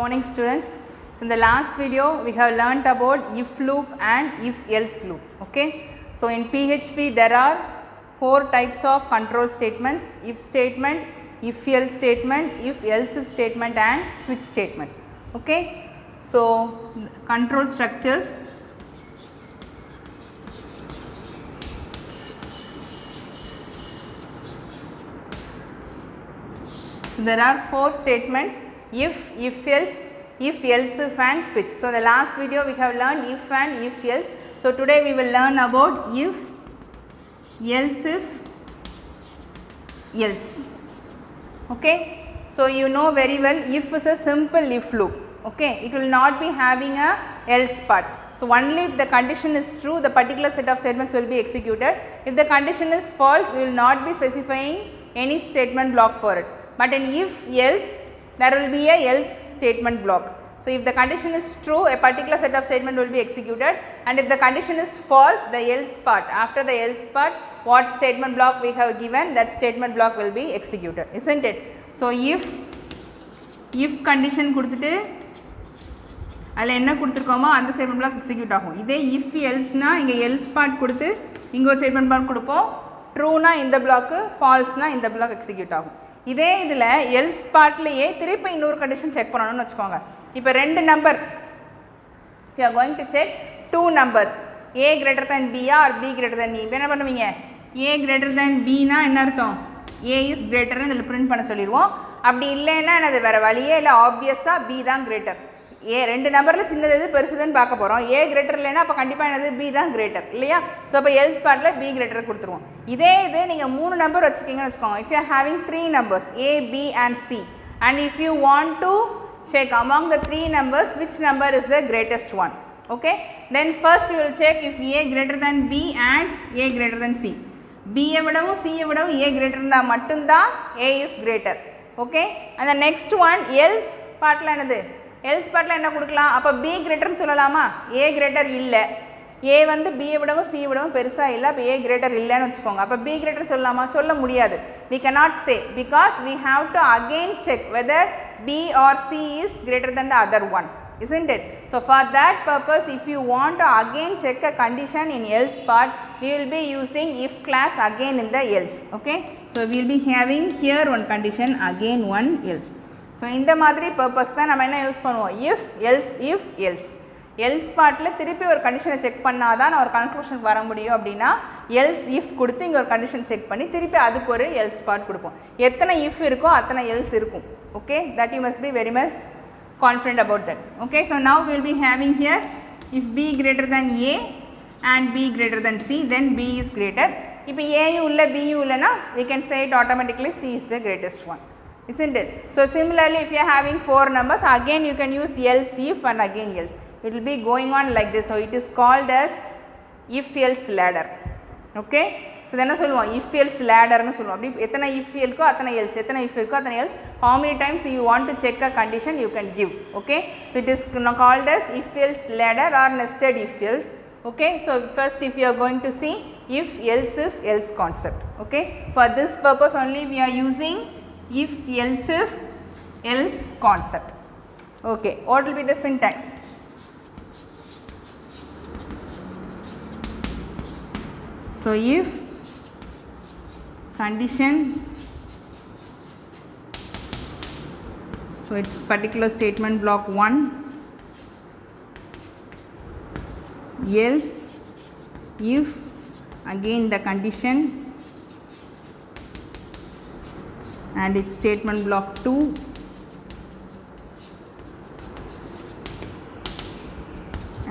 morning students. So in the last video we have learnt about if loop and if else loop. Okay. So in PHP there are 4 types of control statements: if statement, if else statement, if elseif statement and switch statement. Okay. So control structures. There are 4 statements: if else, if elseif and switch. So the last video we have learned if and if else. So today we will learn about if, elseif, else. Okay. So you know very well if is a simple if loop. Okay. It will not be having a else part. So only if the condition is true, the particular set of statements will be executed. If the condition is false, we will not be specifying any statement block for it. But in if else, there will be a else statement block. So if the condition is true, a particular set of statement will be executed, and if the condition is false, the else part, after the else part, what statement block we have given, that statement block will be executed, isn't it? So if condition கொடுத்துட்டு அதில் என்ன கொடுத்துருக்கோமோ அந்த statement black execute ஆகும். இதே if எல்ஸ்னா இங்கே else part கொடுத்து இங்கே ஒரு ஸ்டேட்மெண்ட் பிளாக் கொடுப்போம். ட்ரூனா இந்த பிளாக்கு, ஃபால்ஸ்னா இந்த பிளாக் எக்ஸிக்யூட் ஆகும். இதே இதில் எல்ஸ் பார்ட்லேயே திருப்பி இன்னொரு கண்டிஷன் செக் பண்ணணும்னு வச்சுக்கோங்க. இப்போ 2 number, if you are going to check 2 numbers, a greater than b or b greater than e, என்ன பண்ணுவீங்க? a greater than b னா என்ன அர்த்தம்? a is greater ன்னு இதில் பிரிண்ட் பண்ண சொல்லிடுவோம். அப்படி இல்லைன்னா அது வேறு வழியே இல்லை, ஆப்வியஸாக b தான் கிரேட்டர். ஏ 2 நம்பரில் சின்னது எது பெருசுதுன்னு பார்க்க போகிறோம். ஏ கிரேட்டர் இல்லைன்னா அப்போ கண்டிப்பாக என்னது பி தான் கிரேட்டர் இல்லையா? ஸோ அப்போ எல்ஸ் பார்ட்டில் பி கிரேட்டர் கொடுத்துருவோம். இதே இது நீங்கள் 3 நம்பர் வச்சுருக்கீங்கன்னு வச்சுக்கோங்க. If you are having 3 numbers a, b and c, and if you want to check among the 3 numbers which number is the greatest one, okay, then first you will check if a greater than b and a greater than c. b விடவும் c விடவும் a greater இருந்தால் மட்டும்தான் a is greater. Okay, and the next one else பார்ட்டில் என்னது? Else பார்ட்டில் என்ன கொடுக்கலாம்? அப்போ பி கிரேட்டர்னு சொல்லலாமா? ஏ கிரேட்டர் இல்லை, ஏ வந்து பியை விடவும் சி விடவும் பெருசாக இல்லை, அப்போ ஏ கிரேட்டர் இல்லைன்னு வச்சுக்கோங்க. அப்போ பி கிரேட்டர் சொல்லலாமா? சொல்ல முடியாது. we cannot say because we have to again check whether b or c is greater than the other one, isn't it? So for that purpose, if you want to again check a condition in else part, we will be using if class again in the else. Okay, so we will be having here one condition, again one else. So இந்த மாதிரி purpose தான் நம்ம என்ன use பண்ணுவோம்? If else, if else. Else பார்ட்டில் திருப்பி ஒரு கண்டிஷனை செக் பண்ணால் தான் நான் ஒரு கன்க்ளூஷனுக்கு வர முடியும். அப்படின்னா எல்ஸ் இஃப் கொடுத்து இங்கே ஒரு கண்டிஷன் செக் பண்ணி திருப்பி அதுக்கு ஒரு எல்ஸ் பார்ட் கொடுப்போம். எத்தனை இஃப் இருக்கோ அத்தனை எல்ஸ் இருக்கும். Okay, that you must be very much confident about that. Okay, so now will be having here if B greater than A and B greater than C, then B is greater. இப்போ ஏயும் இல்லை பியும் இல்லைன்னா we can say it automatically c is the greatest one, isn't it? So similarly, if you are having 4 numbers, again you can use else if and again else. It will be going on like this. So it is called as if else ladder. Okay, so then சொல்லுவோம் if else ladder னு சொல்லுவோம். அப்படி எத்தனை if இருக்கோ அத்தனை else, எத்தனை if இருக்கோ அத்தனை else. How many times you want to check a condition, you can give. Okay, so it is called as if else ladder or nested if else. Okay, so first if you are going to see if elseif else concept. Okay, for this purpose only we are using if elseif else concept. Okay, what will be the syntax? So if condition, so it's particular statement block 1, else if again the condition and its statement block 2,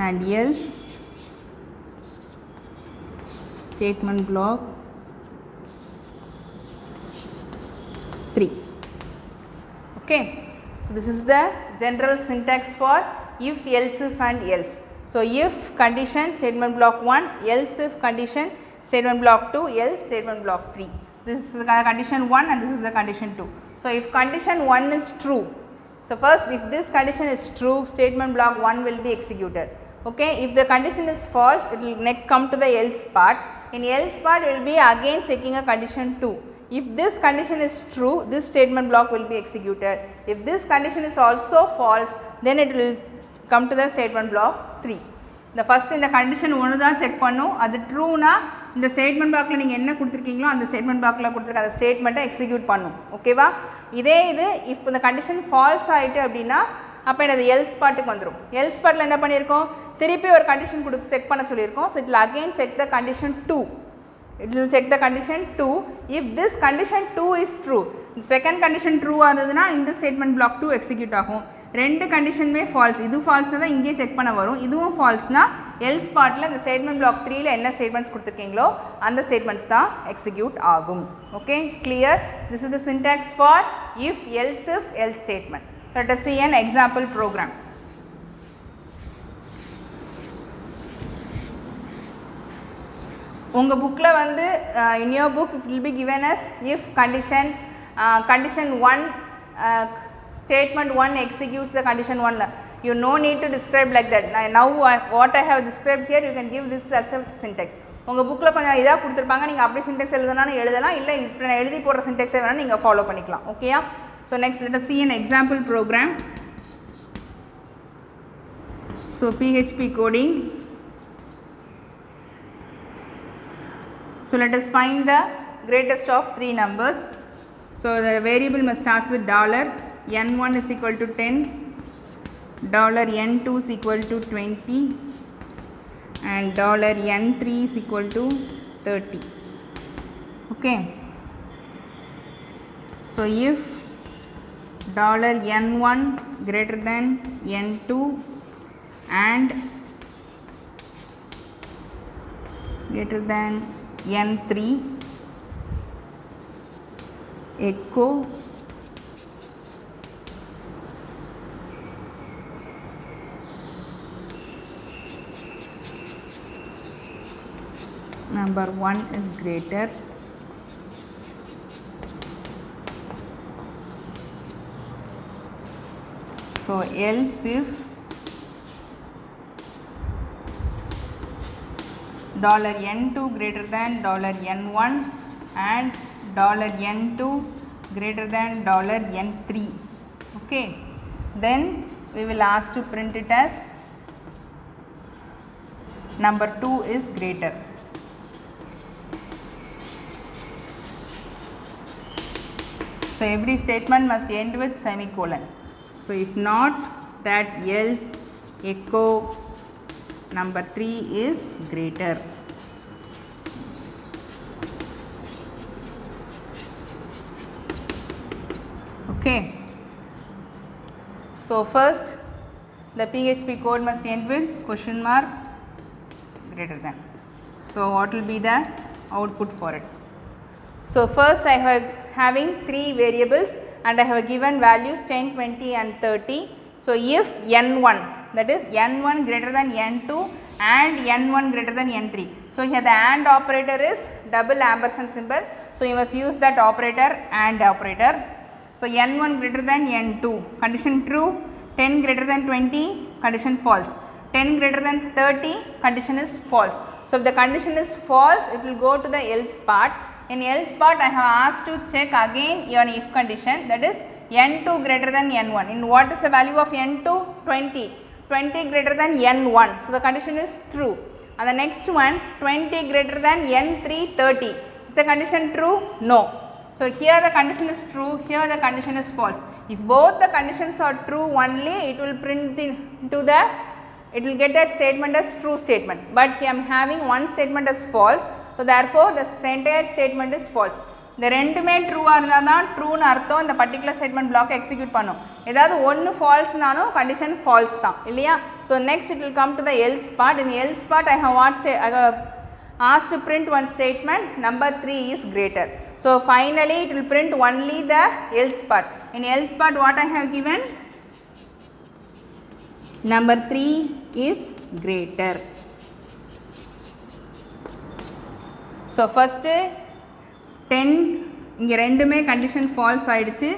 and else statement block 3. Okay, so this is the general syntax for if, elseif and else. So if condition statement block 1, else if condition statement block 2, else statement block 3. This is the condition 1 and this is the condition 2. So if condition 1 is true, so first if this condition is true, statement block 1 will be executed. Okay, if the condition is false, it will next come to the else part. In else part, we will be again checking a condition 2. If this condition is true, this statement block will be executed. If this condition is also false, then it will come to the statement block 3. The first in the condition 1 தான் check பண்ணும். அது true na இந்த statement blockல நீங்க என்ன கொடுத்திருக்கீங்களோ அந்த statement blockல கொடுத்திருக்க அந்த statement-ஐ execute பண்ணும். ஓகேவா? இதே இது if the condition false ஆயிட்டு அப்படினா அப்ப என்னது else part-க்கு வந்துரும். else part-ல என்ன பண்ணிருக்கோம்? திருப்பி ஒரு condition check பண்ண சொல்லிருக்கோம். So it will again check the condition 2. It will check the condition 2. If this condition 2 is true, the second condition true ஆனதுனா இந்த statement block 2 execute ஆகும். ரெண்டு கண்டிஷனுமே false. இது false னா இங்கே செக் பண்ண வரும். இதுவும் false னா else partல இந்த statement block 3 ல என்ன statements கொடுத்திருக்கீங்களோ அந்த statements தான் execute ஆகும். Okay, clear? This is the syntax for if elseif else statement. Let us see an example program. உங்க bookல வந்து in your book it will be given as if condition condition 1 statement 1 executes the condition 1. You no need to describe like that. Now what I have described here, you can give this as a syntax. உங்க bookல கொஞ்சம் இதா கொடுத்திருப்பாங்க, நீங்க அப்படியே syntax எழுதணும்னா எழுதலாம், இல்ல இப்ப நான் எழுதி போடுற syntax வேணா நீங்க ஃபாலோ பண்ணிக்கலாம். ஓகேயா? So next let us see an example program. So PHP coding. So let us find the greatest of 3 numbers. So the variable must starts with $n1 is equal to 10, $n2 is equal to 20 and $n3 is equal to 30. Okay. So if $n1 greater than n2 and greater than n3 echo number 1 is greater, so else if $n2 greater than $n1 and $n2 greater than $n3. Okay, then we will ask to print it as number 2 is greater. So every statement must end with semicolon. So if not, that else echo number 3 is greater. Okay. So first the PHP code must end with question mark greater than. So what will be the output for it? So first I have having 3 variables and I have given values 10, 20 and 30. So if n1, that is n1 greater than n2 and n1 greater than n3. So here the AND operator is double ampersand symbol. So you must use that operator AND operator. So n1 greater than n2, condition true, 10 greater than 20, condition false, 10 greater than 30, condition is false. So if the condition is false, it will go to the else part. In else part I have asked to check again your if condition, that is n2 greater than n1. In what is the value of n2? 20. 20 greater than n1. So the condition is true. And the next one, 20 greater than n3, 30. Is the condition true? No. So here the condition is true, here the condition is false. If both the conditions are true only, it will print into the, it will get that statement as true statement. But here I am having one statement as false. So therefore the entire statement is false. The ரெண்டுமே true இருந்தாதான் true னு அர்த்தம் இந்த particular statement block execute பண்ணும். ஏதாவது ஒன்னு false நானோ condition false தான் இல்லையா? So next it will come to the else part. In the else part I have asked to print one statement, number 3 is greater. So finally it will print only the else part. In else part what I have given? Number 3 is greater. So first 10 இங்க ரெண்டுமே condition false ஆயிடுச்சு,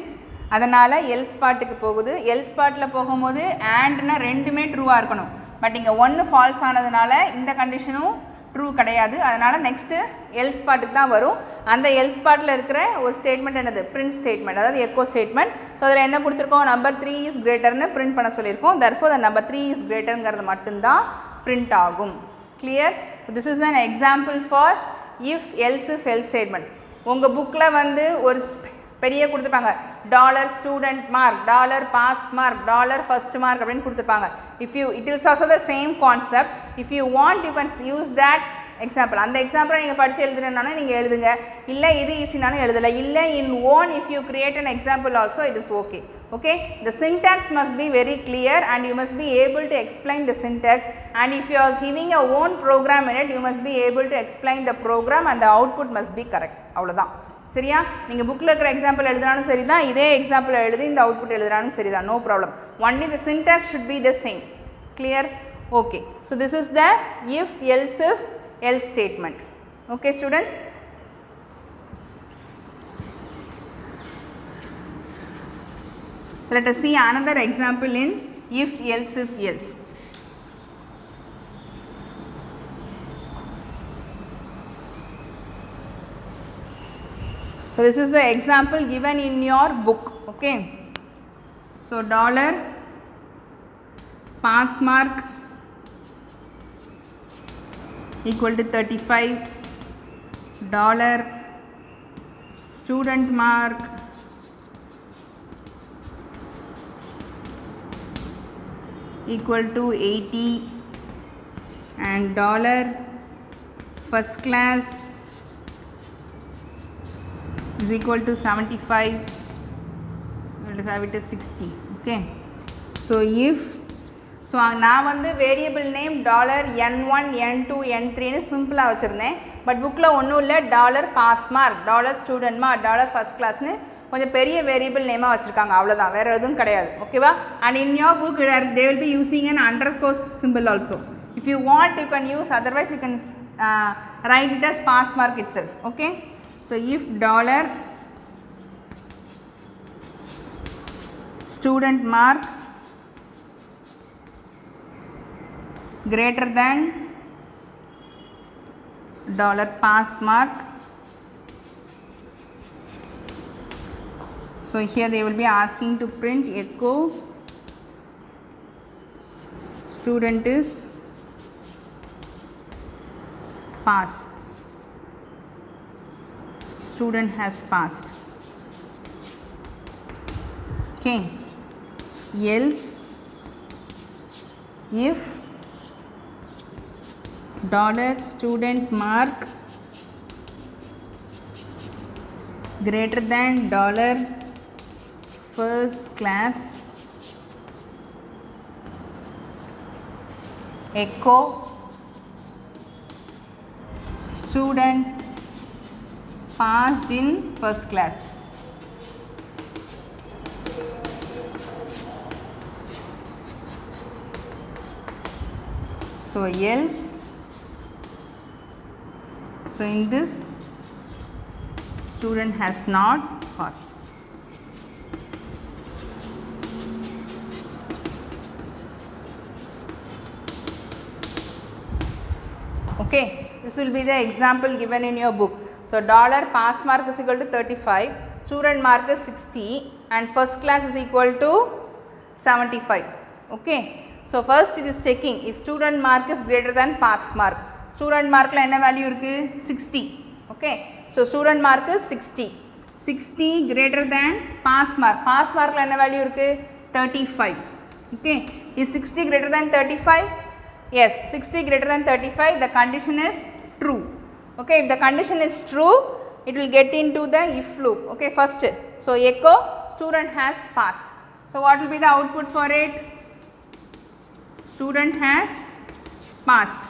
அதனால else partக்கு போகுது. else partல போகும்போது and னா ரெண்டுமே true இருக்கணும். But இங்க ஒன்னு false ஆனதனால இந்த கண்டிஷனும் ட்ரூ கிடையாது. அதனால் நெக்ஸ்ட்டு எல்ஸ் பார்ட்டுக்கு தான் வரும். அந்த எல்ஸ் பார்ட்டில் இருக்கிற ஒரு ஸ்டேட்மெண்ட் என்னது, பிரிண்ட் ஸ்டேட்மெண்ட், அதாவது எக்கோ ஸ்டேட்மெண்ட். ஸோ அதில் என்ன கொடுத்துருக்கோம், நம்பர் 3 இஸ் கிரேட்டர்னு பிரிண்ட் பண்ண சொல்லியிருக்கோம். தர்ஃபோர் அந்த நம்பர் 3 இஸ் கிரேட்டருங்கிறது மட்டும்தான் பிரிண்ட் ஆகும். Clear? This is an example for if else if else statement. உங்கள் புக்கில் வந்து ஒரு பெரிய கொடுத்துருப்பாங்க, dollar student mark, dollar pass mark, dollar first mark அப்படின்னு கொடுத்துருப்பாங்க. If you it is also the same concept. If you want you can use that example. அந்த எக்ஸாம்பிளை நீங்கள் படித்து எழுதுனாலும் நீங்கள் எழுதுங்க, இல்லை இது ஈஸினாலும் எழுதலை, இல்லை இன் own if you create an example also it is okay. Okay, the syntax must be very clear and you must be able to explain the syntax, and if you are giving a own program in it, you must be able to explain the program and the output must be correct. அவ்வளோதான். சரியா? நீங்கள் புக்கில் இருக்கிற example எழுதுனாலும் சரி தான், இதே example எழுதி இந்த அவுட்புட் எழுதுனாலும் சரி தான், no problem. Only the syntax should be the same. Clear? Okay. So this is the if, else if, else statement. Okay students? Let us see another example in if, else if, else. So this is the example given in your book. Okay. So dollar pass mark equal to 35, dollar student mark equal to 80, and dollar first class is equal to 75, let us have it as 60. Okay. So if, so நான் வந்து variable name dollar n1 n2 n3ன்னு சிம்பிளாக வச்சுருந்தேன். But புக்கில் ஒன்றும் இல்லை, dollar pass mark, dollar student mark, dollar first கிளாஸ்னு கொஞ்சம் பெரிய வேரியபிள் நேமாக வச்சுருக்காங்க. அவ்வளோதான், வேறு எதுவும் கிடையாது. ஓகேவா? And in your book they will be using an underscore symbol also. If you want you can use, otherwise you can write it as pass mark itself. Okay. So if dollar student mark greater than dollar pass mark, so here they will be asking to print echo student is pass, student has passed. Okay. Else if dollar student mark greater than dollar first class echo student passed in first class. So else, so in this student has not passed. Okay, this will be the example given in your book. So dollar pass mark is equal to 35, student mark is 60, and first class is equal to 75. Okay. So first it is checking if student mark is greater than pass mark. Student mark la enna value irukku 60. Okay. So student mark is 60. 60 greater than pass mark. Pass mark la enna value irukku 35. Okay. Is 60 greater than 35? Yes, 60 greater than 35. The condition is true. Okay. If the condition is true, it will get into the if loop. Okay. First, so echo student has passed. So what will be the output for it? Student has passed.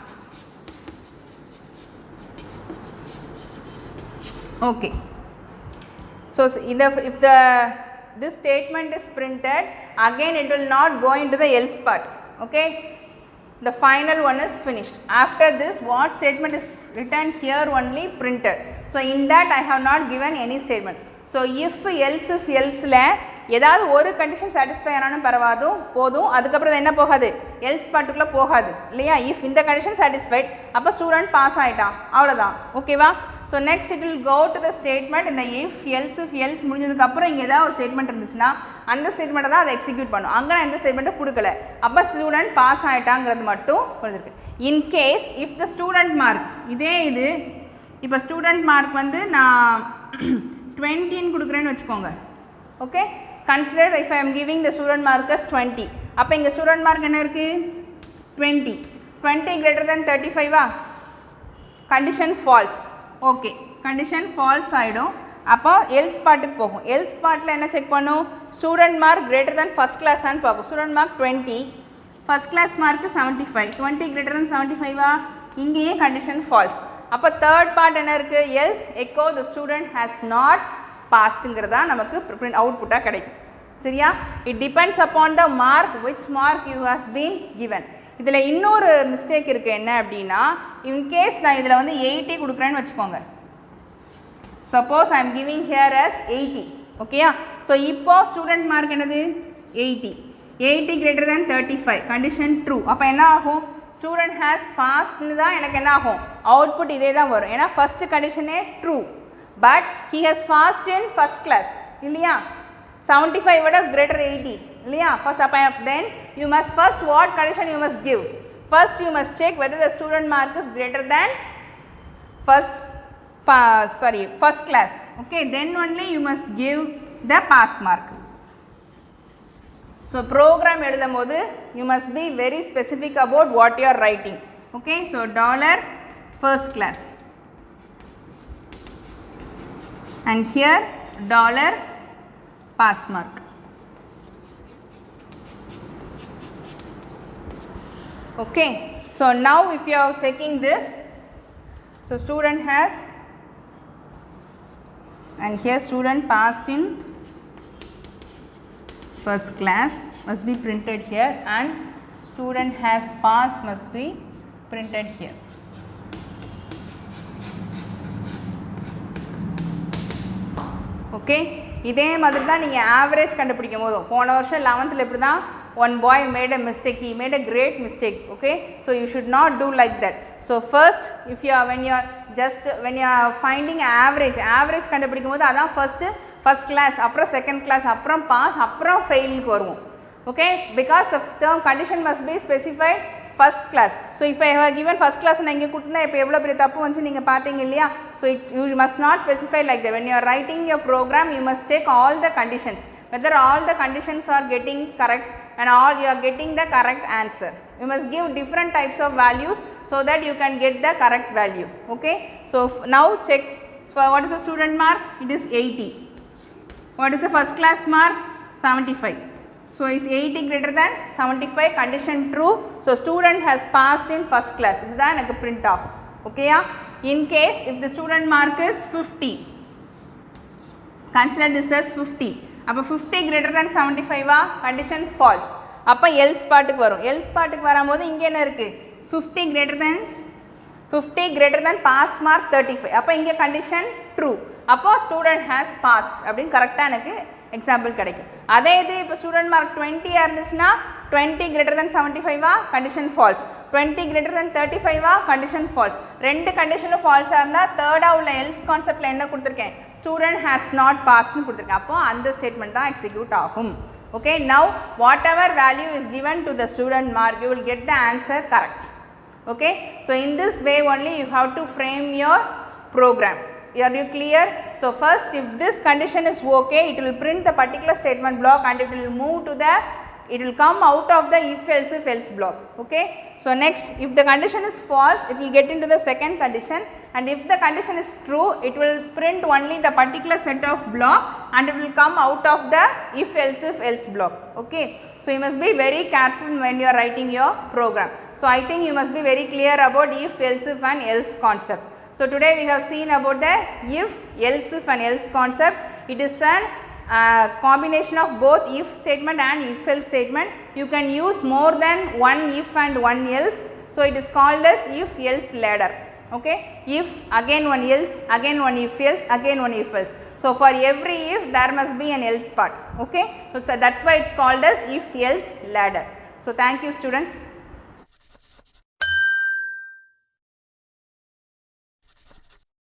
Okay. So if this statement is printed, again it will not go into the else part. Okay. The final one is finished. After this, what statement is written here only printed. So in that I have not given any statement. So if, else la ஏதாவது ஒரு condition satisfy ஆனாலும் பரவாதும் போதும், அதுக்கப்புறம் என்ன போகாது, else பார்ட்டுக்குள்ளே போகாது இல்லையா. If இந்த கண்டிஷன் சாட்டிஸ்ஃபைட் அப்போ ஸ்டூடெண்ட் பாஸ் ஆகிட்டான், அவ்வளோதான். ஓகேவா. So next it will go to the statement. இந்த இஃப் எல்ஸ் முடிஞ்சதுக்கப்புறம் இங்கே ஏதாவது ஒரு ஸ்டேட்மெண்ட் இருந்துச்சுன்னா அந்த ஸ்டேட்மெண்ட்டை தான் அதை எக்ஸிக்யூட் பண்ணும். அங்கே நான் எந்த ஸ்டேட்மெண்ட்டும் கொடுக்கல, அப்போ ஸ்டூடெண்ட் பாஸ் ஆகிட்டாங்கிறது மட்டும் புரிஞ்சிருக்கு. In case if the student mark, இதே இது இப்போ ஸ்டூடெண்ட் மார்க் வந்து நான் 20 கொடுக்குறேன்னு வச்சுக்கோங்க. Okay, consider if I am giving the student mark as 20. அப்போ இங்கே ஸ்டூடெண்ட் மார்க் என்ன இருக்குது 20. 20 greater than 35 condition falls. Okay, condition falls ஆகிடும். அப்போ எல்ஸ் பார்ட்டுக்கு போகும். எல்ஸ் பார்ட்டில் என்ன செக் பண்ணும், student mark greater than first கிளாஸான்னு பார்க்கும். Student mark 20, first class mark 75. 20 greater than 75 இங்கேயே கண்டிஷன் ஃபால்ஸ். அப்போ தேர்ட் பார்ட் என்ன இருக்குது, else echo the student has not பாஸ்ட்டுங்கிறதா நமக்கு அவுட்புட்டாக கிடைக்கும். சரியா. It depends upon the mark which mark you has been given. இதில் இன்னொரு மிஸ்டேக் இருக்குது, என்ன அப்படின்னா இன்கேஸ் நான் இதில் வந்து 80 கொடுக்குறேன்னு வச்சுக்கோங்க. Suppose I am giving here as 80. ஓகேயா. ஸோ இப்போ ஸ்டூடெண்ட் மார்க் என்னது 80. 80 greater than 35 கண்டிஷன் ட்ரூ. அப்போ என்ன ஆகும், ஸ்டூடெண்ட் ஹேஸ் பாஸ்ட்னு தான் எனக்கு என்ன ஆகும், அவுட்புட் இதே தான் வரும். ஏன்னா ஃபஸ்ட்டு கண்டிஷனே true, but he has passed in first class இல்லையா. 75 விட greater 80 இல்லையா. ஃபர்ஸ்ட் அப்போ தென் you must first what condition you must give. First you must check whether the student mark is greater than first class. Okay, then only you must give the pass mark. So program எழுதும்போது you must be very specific about what you are writing. Okay, so $first class and here $pass mark. Okay, so now if you are checking this, so student has, and here student passed in first class must be printed here, and student has passed must be printed here. Okay, இதே மாதிரி தான் நீங்கள் average கண்டுபிடிக்கும் போதும், போன வருஷம் 11th எப்படி தான் one boy made a mistake, he made a great mistake. Okay, so you should not do like that. So first if you are when you are finding average கண்டுபிடிக்கும் போது அதான் first class, அப்புறம் second class, அப்புறம் pass, அப்புறம் failக்கு வருவோம். Okay, because the term condition must be specified first class. So if I have given first class நான் இங்கே கொடுத்தா இப்போ எவ்வளோ பெரிய தப்பு வந்து நீங்கள் பார்த்தீங்க இல்லையா. So you must not specify like that. When you are writing your program you must check all the conditions, whether all the conditions are getting correct and all you are getting the correct answer. You must give different types of values so that you can get the correct value. Okay, so now check. So what is the student mark, it is 80. What is the first class mark, 75. So is 80 greater than 75 condition true. So student has passed in first class. This is எனக்கு print off. Okay, in case if the student mark is 50, consider this as 50. அப்போ 50 greater than 75 condition false. அப்போ else பார்ட்டுக்கு வரும். else பார்ட்டுக்கு வரும்போது இங்கே என்ன இருக்குது, 50 greater than pass mark 35. அப்போ இங்கே condition true. அப்போ student has passed அப்படின்னு கரெக்டாக எனக்கு எக்ஸாம்பிள் கிடைக்கும். அதே இது இப்போ ஸ்டூடெண்ட் மார்க் 20 இருந்துச்சுன்னா 20 greater than 75 condition falls, 20 greater than 35 condition falls. ரெண்டு கண்டிஷனும் ஃபால்ஸாக இருந்தால் தேர்டாக உள்ள எல்ஸ் கான்செப்டில் என்ன கொடுத்துருக்கேன், student has not passed னு கொடுத்துருக்கேன். அப்போ அந்த ஸ்டேட்மெண்ட் தான் எக்ஸிக்யூட் ஆகும். Okay, now whatever value is given to the student mark you will get the answer correct. Okay, so in this way only you have to frame your program. Are you clear? So first if this condition is okay, it will print the particular statement block and it will move to the, it will come out of the if else block. Okay, so next if the condition is false it will get into the second condition, and if the condition is true it will print only the particular set of block and it will come out of the if else block. Okay, so you must be very careful when you are writing your program. So I think you must be very clear about if and else concept. So today we have seen about the if and else concept. It is a combination of both if statement and if else statement. You can use more than one if and one else. So it is called as if else ladder. Okay, if again one else, again one if else, again one if else. So, for every if there must be an else part. Okay. So, that is why it is called as if else ladder. So, thank you students.